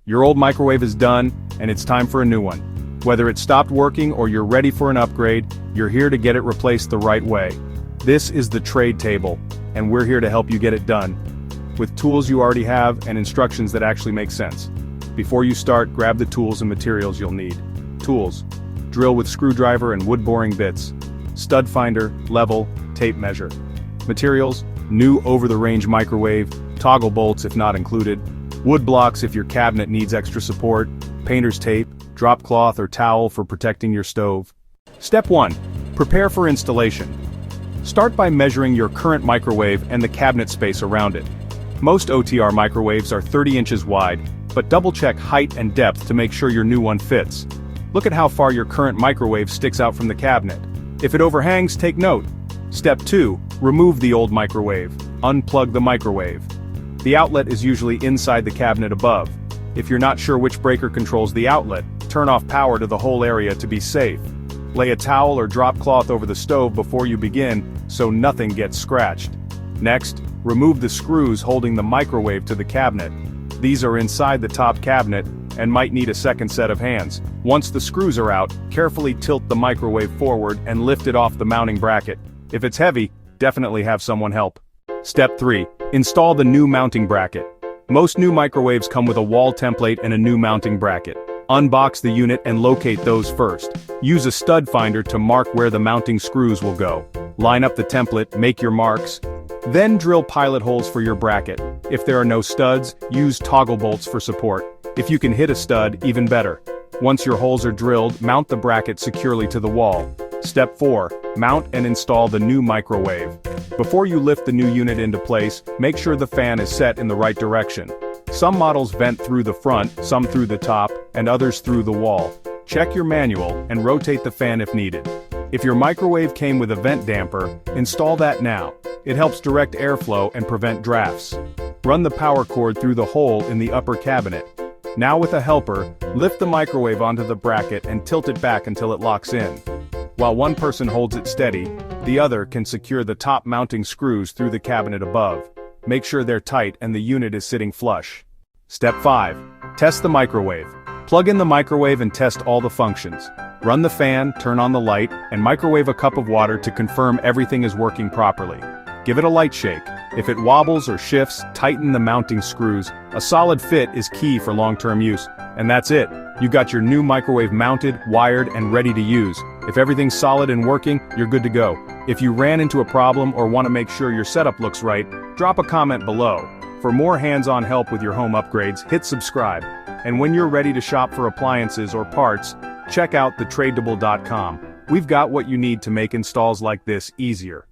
Your old microwave is done, and it's time for a new one. Whether it stopped working or you're ready for an upgrade, you're here to get it replaced the right way. This is the trade table, and we're here to help you get it done, with tools you already have and instructions that actually make sense. Before you start, grab the tools and materials you'll need. Tools: drill with screwdriver and wood boring bits. Stud finder, level, tape measure. Materials: new over-the-range microwave, toggle bolts if not included, wood blocks if your cabinet needs extra support, painter's tape, drop cloth or towel for protecting your stove. Step 1. Prepare for installation. Start by measuring your current microwave and the cabinet space around it. Most OTR microwaves are 30 inches wide, but double-check height and depth to make sure your new one fits. Look at how far your current microwave sticks out from the cabinet. If it overhangs, take note. Step 2. Remove the old microwave. Unplug the microwave. The outlet is usually inside the cabinet above. If you're not sure which breaker controls the outlet, turn off power to the whole area to be safe. Lay a towel or drop cloth over the stove before you begin, so nothing gets scratched. Next, remove the screws holding the microwave to the cabinet. These are inside the top cabinet, and might need a second set of hands. Once the screws are out, carefully tilt the microwave forward and lift it off the mounting bracket. If it's heavy, definitely have someone help. Step 3. Install the new mounting bracket. Most new microwaves come with a wall template and a new mounting bracket. Unbox the unit and locate those first. Use a stud finder to mark where the mounting screws will go. Line up the template, make your marks. Then drill pilot holes for your bracket. If there are no studs, use toggle bolts for support. If you can hit a stud, even better. Once your holes are drilled, mount the bracket securely to the wall. Step 4. Mount and install the new microwave. Before you lift the new unit into place, make sure the fan is set in the right direction. Some models vent through the front, some through the top, and others through the wall. Check your manual and rotate the fan if needed. If your microwave came with a vent damper, install that now. It helps direct airflow and prevent drafts. Run the power cord through the hole in the upper cabinet. Now with a helper, lift the microwave onto the bracket and tilt it back until it locks in. While one person holds it steady, the other can secure the top mounting screws through the cabinet above. Make sure they're tight and the unit is sitting flush. Step 5. Test the microwave. Plug in the microwave and test all the functions. Run the fan, turn on the light, and microwave a cup of water to confirm everything is working properly. Give it a light shake. If it wobbles or shifts, tighten the mounting screws. A solid fit is key for long-term use. And that's it. You got your new microwave mounted, wired, and ready to use. If everything's solid and working, you're good to go. If you ran into a problem or want to make sure your setup looks right, drop a comment below. For more hands-on help with your home upgrades, hit subscribe. And when you're ready to shop for appliances or parts, check out thetradable.com. We've got what you need to make installs like this easier.